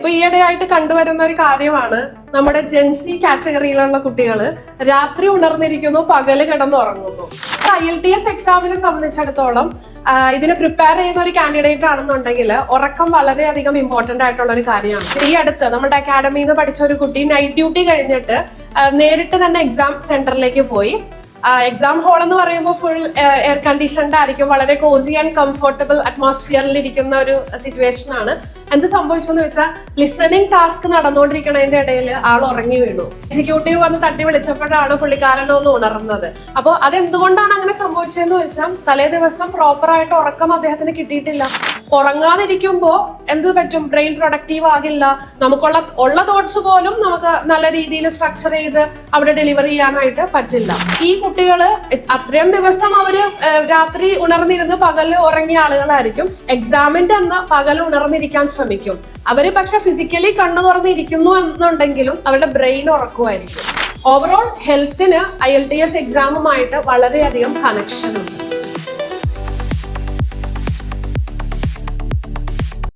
ഇപ്പൊ ഈയിടെയായിട്ട് കണ്ടുവരുന്ന ഒരു കാര്യമാണ് നമ്മുടെ ജെൻസി കാറ്റഗറിയിലുള്ള കുട്ടികൾ രാത്രി ഉണർന്നിരിക്കുന്നു, പകല് കിടന്നുറങ്ങുന്നു. IELTS എക്സാമിനെ സംബന്ധിച്ചിടത്തോളം ഇതിനെ പ്രിപ്പയർ ചെയ്യുന്ന ഒരു കാൻഡിഡേറ്റ് ആണെന്നുണ്ടെങ്കിൽ ഉറക്കം വളരെയധികം ഇമ്പോർട്ടന്റ് ആയിട്ടുള്ള ഒരു കാര്യമാണ്. ഈ അടുത്ത് നമ്മുടെ അക്കാഡമിയിൽ നിന്ന് പഠിച്ച ഒരു കുട്ടി നൈറ്റ് ഡ്യൂട്ടി കഴിഞ്ഞിട്ട് നേരിട്ട് തന്നെ എക്സാം സെന്ററിലേക്ക് പോയി. എക്സാം ഹാൾ എന്ന് പറയുമ്പോൾ ഫുൾ എയർ കണ്ടീഷൻഡ് ആയിരിക്കും, വളരെ കോസി ആൻഡ് കംഫർട്ടബിൾ അറ്റ്മോസ്ഫിയറിൽ ഇരിക്കുന്ന ഒരു സിറ്റുവേഷൻ ആണ്. എന്ത് സംഭവിച്ചെന്ന് വെച്ചാൽ ലിസണിങ് ടാസ്ക് നടന്നുകൊണ്ടിരിക്കുന്നതിന്റെ ഇടയിൽ ആൾ ഉറങ്ങി വീണു. എക്സിക്യൂട്ടീവ് വന്ന് തട്ടി വിളിച്ചപ്പോഴാണ് പുള്ളിക്കാരനൊന്ന് ഉണർന്നത്. അപ്പോൾ അതെന്തുകൊണ്ടാണ് അങ്ങനെ സംഭവിച്ചതെന്ന് വെച്ചാൽ തലേ ദിവസം പ്രോപ്പറായിട്ട് ഉറക്കം അദ്ദേഹത്തിന് കിട്ടിയിട്ടില്ല. ഉറങ്ങാതിരിക്കുമ്പോൾ എന്ത് പറ്റും? ബ്രെയിൻ പ്രൊഡക്റ്റീവ് ആകില്ല. നമുക്കുള്ള തോട്ട്സ് പോലും നമുക്ക് നല്ല രീതിയിൽ സ്ട്രക്ചർ ചെയ്ത് അവിടെ ഡെലിവറി ചെയ്യാനായിട്ട് പറ്റില്ല. ഈ കുട്ടികള് അത്രയും ദിവസം അവര് രാത്രി ഉണർന്നിരുന്ന് പകല് ഉറങ്ങിയ ആളുകളായിരിക്കും. എക്സാമിന്റെ അന്ന് പകൽ ഉണർന്നിരിക്കാൻ ശ്രമിക്കും. അവര് പക്ഷെ ഫിസിക്കലി കണ്ണു തുറന്നിരിക്കുന്നു എന്നുണ്ടെങ്കിലും അവരുടെ ബ്രെയിൻ ഉറക്കുമായിരിക്കും. ഓവറോൾ ഹെൽത്തിന് IELTS എക്സാമുമായിട്ട് വളരെയധികം കണക്ഷൻ ഉണ്ട്.